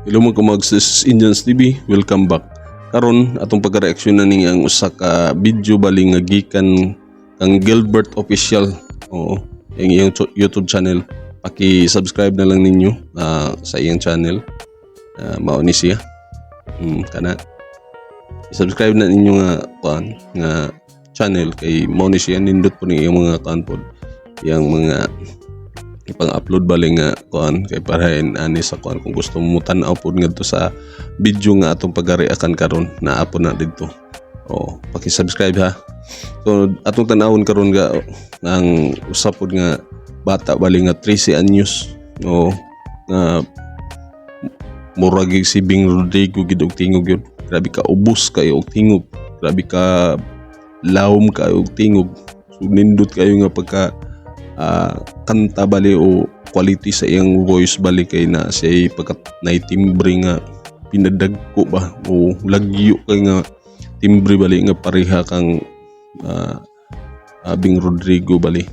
Hello mga kamagsis Indians TV, welcome back. Karon atong pagka-reaction na ning ang usa ka video bali nga gikan kang Gilbert Official. Oo, ang iyang YouTube channel. Paki-subscribe na lang ninyo sa iyang channel. Mao ni siya. Kana i-subscribe na ninyo nga channel kay mao ni siya, nindot po ni iyang mga pod. Yang mga ipang-upload bali nga kay para ani sa kung gusto mo tan-aw pod ngadto sa video nga atong pagare-akan karon, naapon na didto. Paki-subscribe ha. So atong tan-awon karon ang usap pod nga bata bali nga 13 anyos. Nga murag si Bing Rodrigo gid og tingog yun. Grabe ka ubos kayo og tingog. Grabe ka lawom kayo og tingog. So nindot kayo nga pagka kanta bali o quality sa iyang voice bali kay na siya pagkat na timbre nga pinadagko ba o lagyo kay nga timbre bali nga pareha kang Bing Rodrigo bali.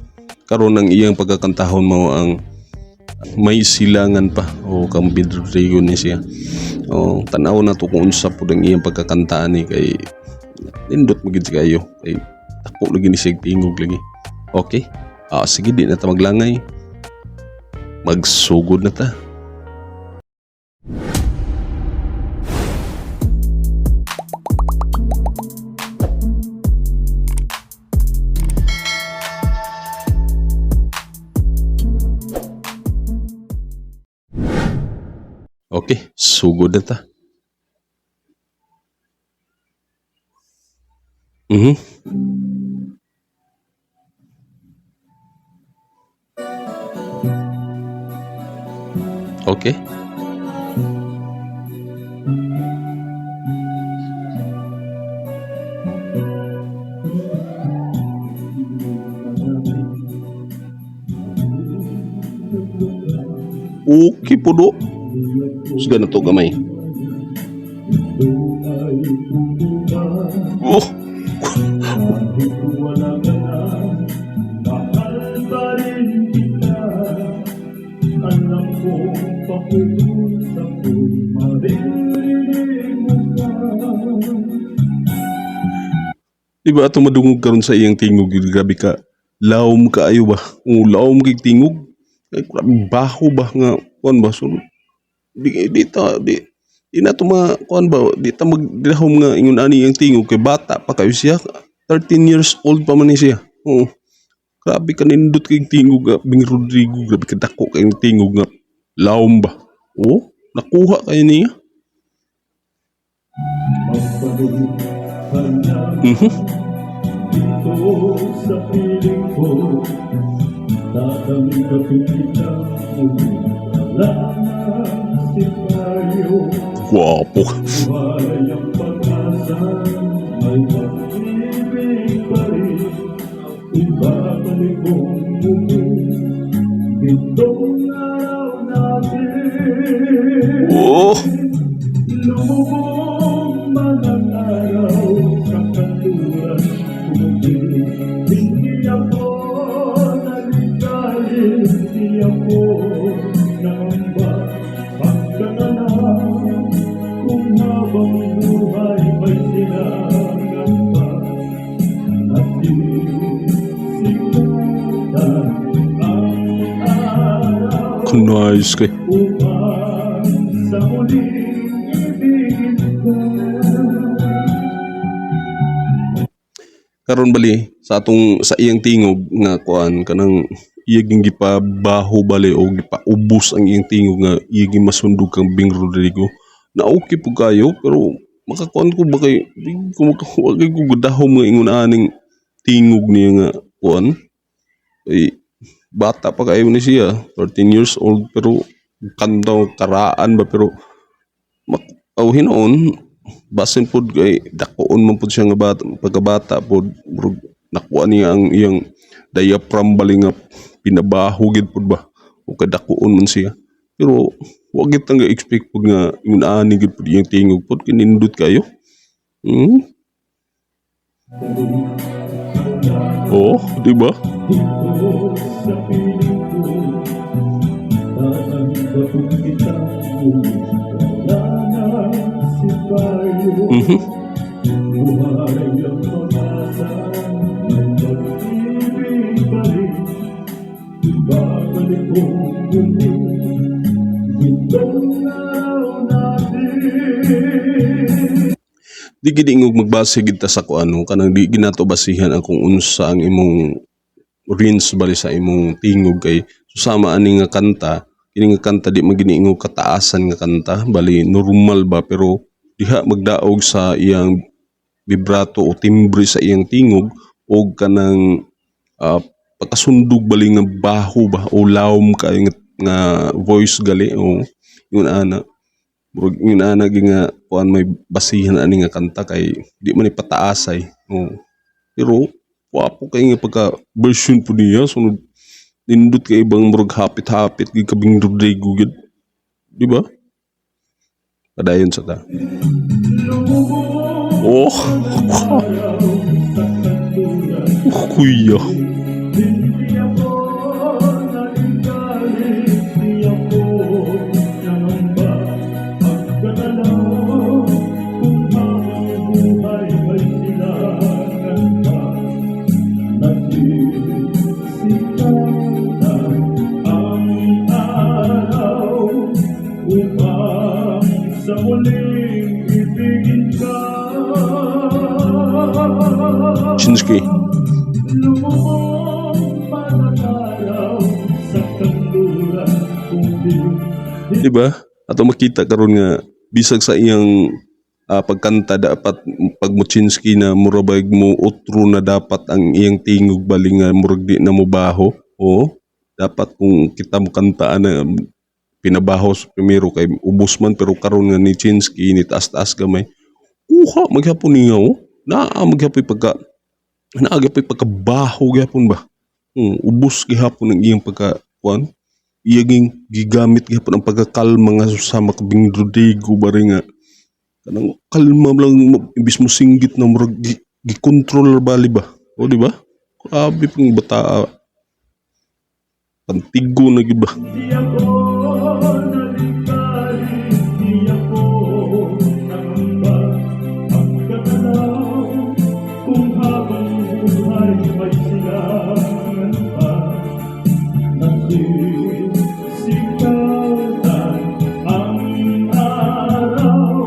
Karon ang iyang pagkakantahon mao ang may silangan pa o kang Bing Rodrigo ni siya. Tanaw na to kung unsa pud ang iyang pagkakantaan ni kay nindot magid kayo kay tako lagi ni siya tingog lagi. Okay. Sige, di na ta maglangay. Magsugod na ta. Okay, sugod na ta. Okay. Okay po do. Suga na to gamay. Diba ato madungog karon sa iyang tingog, grabe ka lawom kaayo ba? Lawom kay tingog. Ay grabe baho ba nga kuan ba so di na to kuan ba di ta magdahom nga ingon ani ang tingog kay bata pa kayo siya, 13 years old pa man ni siya. Grabe ka nindot kay tingog Bing Rodrigo, grabe ka dako kay tingog nga lawom ba? Nakuha kayo niya. Sa piling ko, tatanggapin kita wala si tayo. Guwapo. Buhay ang pag-asa, may pag-ibig pa rin. Ibabalik kong muli itong araw natin. Lumubog man ang araw sa kanluran. Hindi ako naligtahin, hindi ako nangamba. Pagkaganap kung habang buhay may silangan pa. Nasisikatan ang araw Nice kay. upang sa muling ibigin ka. Karon bali sa iyang tingog nga kuan kanang iyang gipabaho bali o gipaubos ang iyang tingog nga iyang masundog kang Bing Rodrigo. Na okay po kayo pero makakuan ko ba kay ko gudahom nga ingon aning tingog niya nga kuan. Bata pa kayo ni siya, 13 years old pero kantaw karaan ba pero hinoon basin pod kay dakoon man pod siya nga bata, pagkabata pod nakuha niya ang iyang diaphragm bali nga pinabaho gid pod ba o kadakoon man siya pero wag gid nga expect pod nga inani gid pod iyang tingog pod kinindot kayo. Di ba? Sa piling ko, tatanggapin kita Mhm. Buhay ang pag-asa ng pag-ibig pa rin. Babalik kong muli itong araw natin. Di gid ingog magbase gid ta sa kuano kanang di ginato basihan ang kung unsa ang imong rinse bali sa imong tingog kay susama ani nga kanta kini nga kanta di maginiingog kataasan nga kanta bali normal ba pero diha magdaog sa iyang vibrato o timbre sa iyang tingog o kanang pagkasundog bali nga baho ba o lawom kay nga voice gali o yun ana. Murag yun ana gi nga kuan may basihan ani nga kanta kay di man ipataasay. Oh. Pero wapo kay nga pagka version po niya sunod nindot kay ibang murag hapit-hapit gi kabing Rodrigo gid. Di ba? Padayon sa ta. Oh, kuya. Hindi ako naligalig, di ako nangamba. Pagkatanaw, kung habang buhay may silangan pa, nagsisikatan ang araw upang sa muling ibigin ka. Chinsky. Lumubog panatalaw sa kanluran kung Di ba? Ato makita karon nga bisag sa iyang pagkanta dapat pag Muchinski na murabag mo utro na dapat ang iyang tingog bali nga murag di na mo baho. O dapat kung kita mo kantaan na pinabaho sa primero kay ubos man pero karon nga ni Chinsky ni taas-taas gamay. Uha maghapon niya oh. Naa maghapon pagka naagapay pagkabaho gyapon ba. Ubos gihapon ang iyang pagkakuan. Iyaging gigamit gihapon ang pagkakalma nga sa makabing Rodrigo bari nga kanang kalma lang imbis mo singgit na murag gi-control bali ba. O di ba? Grabe pang bata. Pantigo na gid ba. di ako naligalig, di ako nangamba. Pagkatanaw, kung habang buhay may silangan pa, nagsisikatan ang araw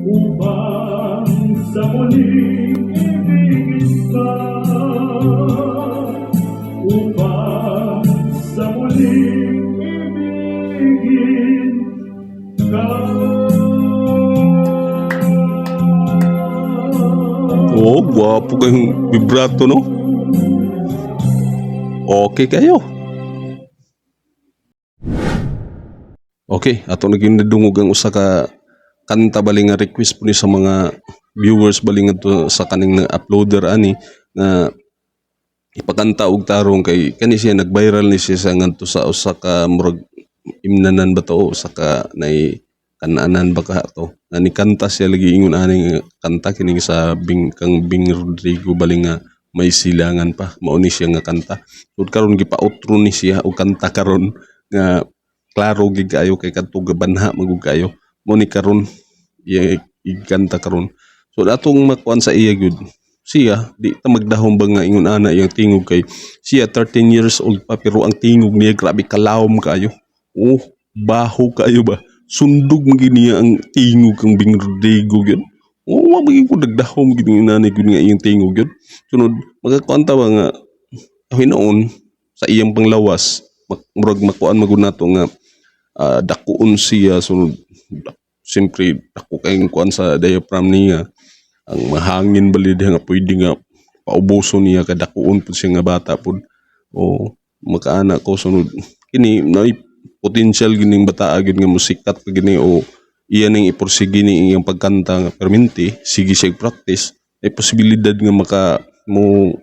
upang sa muling ibigin ka. Upang sa muling ibigin ka. Oh, gwapo kayong vibrato no. Okay kayo. Okay, ato naging nadungog ang usa ka kanta bali nga request po ni sa mga viewers bali nga to sa kaning uploader ani nga ipakanta og tarong kay kani siya nag-viral ni siya sa ngadto sa usa ka murag imnanan ba to usa ka nay kanaanan ba ka to nga ni kanta siya lagi ingon ani nga kanta kini sa Bing Rodrigo bali nga may silangan pa mao ni siya nga kanta tud karon gipa-outro ni siya og kanta karon nga klaro gid kayo kay kadto gabanha magug kayo mo ni karon igkanta karon so atong makuan sa iya gud siya di ta magdahom ba nga ingon ana iyang tingog kay siya 13 years old pa pero ang tingog niya grabe kalawom kayo oh baho kayo ba sundog magid niya ang tingog kang Bing Rodrigo gyud oh wa magid ko dagdahom gid nga nanay gud nga iyang tingog gyud sunod magkakuanta ba nga hinoon sa iyang panglawas murag makuan magud nato nga dakuon siya sunod siyempre dako kay kuan sa diaphragm niya ang mahangin bali diha nga pwede nga paubuso niya kadakuon pud siya nga bata pud o makaana ko sunod kini na potential gining bata agad nga musikat pa gini o iya ning iporsige ni iyang pagkanta nga perminti sige siya practice ay posibilidad nga maka mo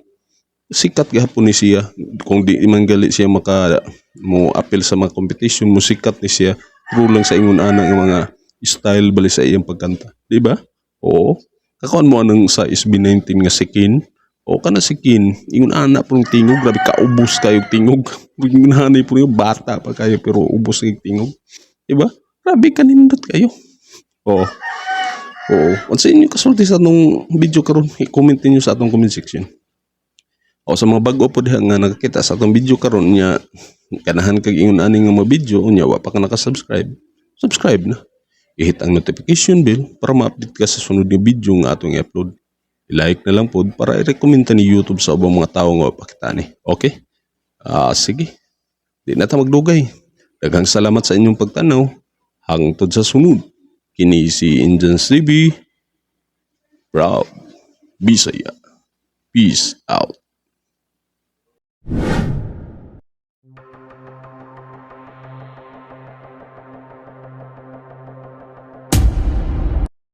sikat gihapon ni siya kung di man gali siya maka mo appeal sa mga competition mo sikat ni siya true lang sa ingon ana nga mga style bali sa iyang pagkanta di ba oo kakuan mo anang sa SB19 nga sikin o kana sikin ingon ana pong tingog grabe kaubos kayo tingog ingon hanay po yung bata pa kayo pero ubos kay tingog di ba grabe kanindot kayo oo Oo, unsa inyo kasulti sa atong video karon, i-comment niyo sa atong comment section. O sa mga bag-o po diha nga nakakita sa atong video karon nya ganahan kag ingon ani nga mga video unya wa pa ka naka-subscribe, subscribe na. I-hit ang notification bell para ma-update ka sa sunod nga video nga atong i-upload. I-like na lang pod para i-recommenda ni YouTube sa ubang mga tawo nga pakita ni. Okay? Sige. Di na ta magdugay. Daghang salamat sa inyong pagtanaw. Hangtod sa sunod. Kini si Indians TV. Proud. Bisaya. Peace out.